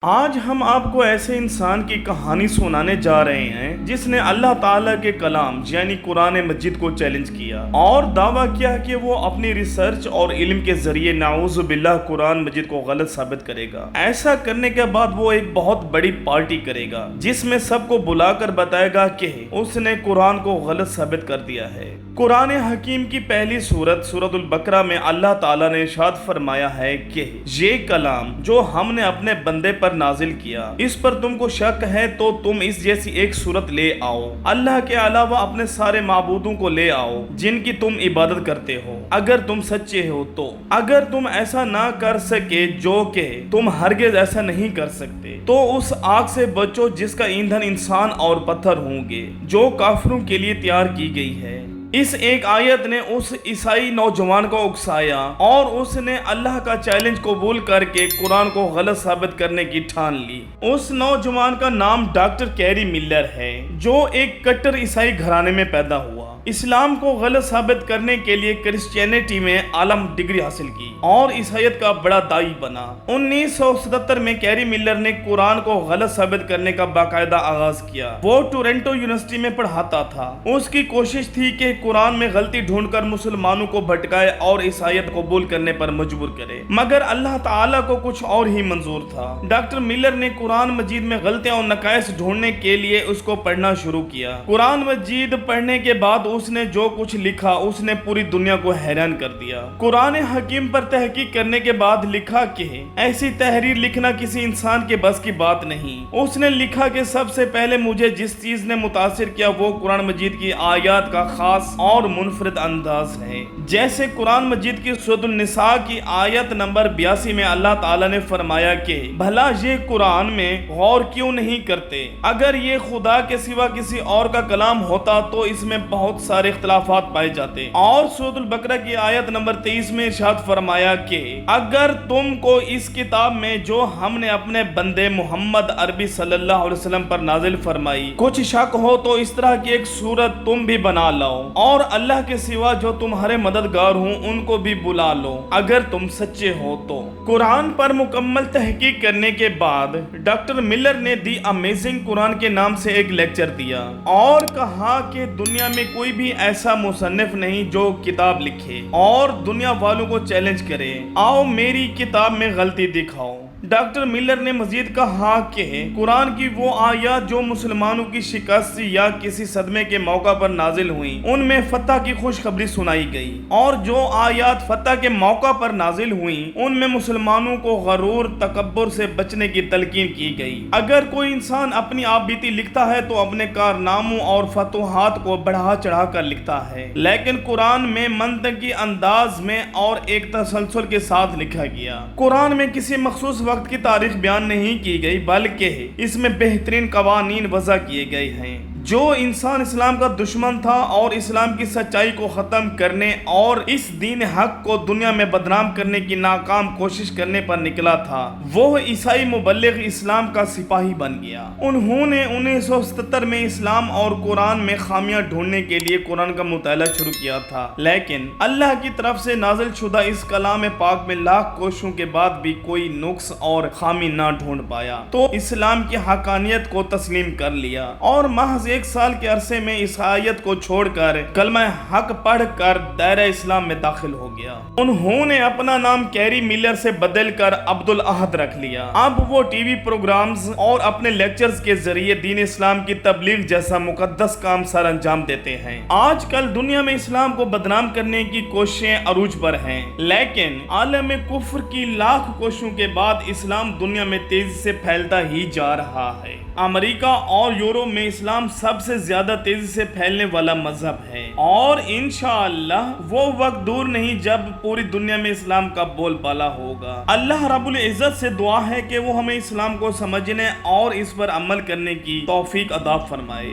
آج ہم آپ کو ایسے انسان کی کہانی سنانے جا رہے ہیں جس نے اللہ تعالیٰ کے کلام یعنی قرآن مجید کو چیلنج کیا اور دعویٰ کیا کہ وہ اپنی ریسرچ اور علم کے ذریعے نعوذ باللہ قرآن مجید کو غلط ثابت کرے گا۔ ایسا کرنے کے بعد وہ ایک بہت بڑی پارٹی کرے گا جس میں سب کو بلا کر بتائے گا کہ اس نے قرآن کو غلط ثابت کر دیا ہے۔ قرآن حکیم کی پہلی سورت البقرہ میں اللہ تعالیٰ نے ارشاد فرمایا ہے کہ یہ کلام جو ہم نے اپنے بندے پر نازل کیا، اس پر تم کو شک ہے تو تم اس جیسی ایک صورت لے آؤ، اللہ کے علاوہ اپنے سارے معبودوں کو لے آؤ جن کی تم عبادت کرتے ہو، اگر تم سچے ہو تو۔ اگر تم ایسا نہ کر سکے جو کہ تم ہرگز ایسا نہیں کر سکتے تو اس آگ سے بچو جس کا ایندھن انسان اور پتھر ہوں گے جو کافروں کے لیے تیار کی گئی ہے۔ اس ایک آیت نے اس عیسائی نوجوان کو اکسایا اور اس نے اللہ کا چیلنج قبول کر کے قرآن کو غلط ثابت کرنے کی ٹھان لی۔ اس نوجوان کا نام ڈاکٹر کیری ملر ہے جو ایک کٹر عیسائی گھرانے میں پیدا ہوا۔ اسلام کو غلط ثابت کرنے کے لیے کرسچینٹی میں عالم ڈگری حاصل کی اور عیسائیت کا بڑا داعی بنا۔ 1977 میں کیری ملر نے قرآن کو غلط ثابت کرنے کا باقاعدہ آغاز کیا۔ وہ ٹورنٹو یونیورسٹی میں پڑھاتا تھا۔ اس کی کوشش تھی کہ قرآن میں غلطی ڈھونڈ کر مسلمانوں کو بھٹکائے اور عیسائیت قبول کرنے پر مجبور کرے، مگر اللہ تعالیٰ کو کچھ اور ہی منظور تھا۔ ڈاکٹر ملر نے قرآن مجید میں غلطیاں اور نقائص ڈھونڈنے کے لیے اس کو پڑھنا شروع کیا۔ قرآن مجید پڑھنے کے بعد اس نے جو کچھ لکھا اس نے پوری دنیا کو حیران کر دیا۔ قرآن حکیم پر تحقیق کرنے کے بعد لکھا کہ ایسی تحریر لکھنا کسی انسان کے بس کی بات نہیں۔ اس نے لکھا کہ سب سے پہلے مجھے جس چیز نے متاثر کیا وہ قرآن مجید کی آیات کا خاص اور منفرد انداز ہے، جیسے قرآن مجید کی سورۃ النساء کی آیت نمبر 82 میں اللہ تعالیٰ نے فرمایا کہ بھلا یہ قرآن میں غور کیوں نہیں کرتے؟ اگر یہ خدا کے سوا کسی اور کا کلام ہوتا تو اس میں بہت سارے اختلافات پائے جاتے۔ اور سورۃ البقرہ کی آیت نمبر 23 میں ارشاد فرمایا کہ اگر تم کو اس کتاب میں جو ہم نے اپنے بندے محمد عربی صلی اللہ علیہ وسلم پر نازل فرمائی کچھ شک ہو تو اس طرح کی ایک سورت تم بھی بنا لاؤ اور اللہ کے سوا جو تمہارے مددگار ہوں ان کو بھی بلا لو اگر تم سچے ہو تو۔ قرآن پر مکمل تحقیق کرنے کے بعد ڈاکٹر ملر نے دی امیزنگ قرآن کے نام سے ایک لیکچر دیا اور کہا کہ دنیا میں کوئی بھی ایسا مصنف نہیں جو کتاب لکھے اور دنیا والوں کو چیلنج کرے، آؤ میری کتاب میں غلطی دکھاؤ۔ ڈاکٹر ملر نے مزید کہا کہ قرآن کی وہ آیات جو مسلمانوں کی شکست یا کسی صدمے کے موقع پر نازل ہوئیں ان میں فتح کی خوشخبری سنائی گئی، اور جو آیات فتح کے موقع پر نازل ہوئیں ان میں مسلمانوں کو غرور تکبر سے بچنے کی تلقین کی گئی۔ اگر کوئی انسان اپنی آپ بیتی لکھتا ہے تو اپنے کارناموں اور فتوحات کو بڑھا چڑھا کر لکھتا ہے، لیکن قرآن میں منطقی انداز میں اور ایک تسلسل کے ساتھ لکھا گیا۔ قرآن میں کسی مخصوص وقت کی تاریخ بیان نہیں کی گئی بلکہ اس میں بہترین قوانین وضع کیے گئے ہیں۔ جو انسان اسلام کا دشمن تھا اور اسلام کی سچائی کو ختم کرنے اور اس دین حق کو دنیا میں بدنام کرنے کی ناکام کوشش کرنے پر نکلا تھا، وہ عیسائی مبلغ اسلام کا سپاہی بن گیا۔ انہوں نے 1977 میں اسلام اور قرآن میں خامیاں ڈھونڈنے کے لیے قرآن کا مطالعہ شروع کیا تھا، لیکن اللہ کی طرف سے نازل شدہ اس کلام پاک میں لاکھ کوششوں کے بعد بھی کوئی نقص اور خامی نہ ڈھونڈ پایا تو اسلام کی حقانیت کو تسلیم کر لیا اور محض 1 سال کے عرصے میں اس آیت کو چھوڑ کر کلمہ حق پڑھ کر دائرہ اسلام میں داخل ہو گیا۔ انہوں نے اپنا نام کیری ملر سے بدل کر عبدالاحد رکھ لیا۔ اب وہ ٹی وی پروگرامز اور اپنے لیکچرز کے ذریعے دین اسلام کی تبلیغ جیسا مقدس کام سر انجام دیتے ہیں۔ آج کل دنیا میں اسلام کو بدنام کرنے کی کوششیں عروج پر ہیں، لیکن عالم کفر کی لاکھ کوششوں کے بعد اسلام دنیا میں تیزی سے پھیلتا ہی جا رہا ہے۔ امریکہ اور یورپ میں اسلام سب سے زیادہ تیزی سے پھیلنے والا مذہب ہے، اور انشاءاللہ وہ وقت دور نہیں جب پوری دنیا میں اسلام کا بول بالا ہوگا۔ اللہ رب العزت سے دعا ہے کہ وہ ہمیں اسلام کو سمجھنے اور اس پر عمل کرنے کی توفیق عطا فرمائے۔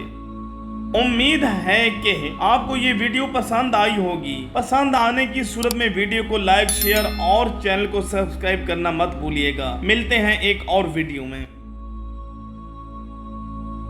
امید ہے کہ آپ کو یہ ویڈیو پسند آئی ہوگی۔ پسند آنے کی صورت میں ویڈیو کو لائک، شیئر اور چینل کو سبسکرائب کرنا مت بھولیے گا۔ ملتے ہیں ایک اور ویڈیو میں۔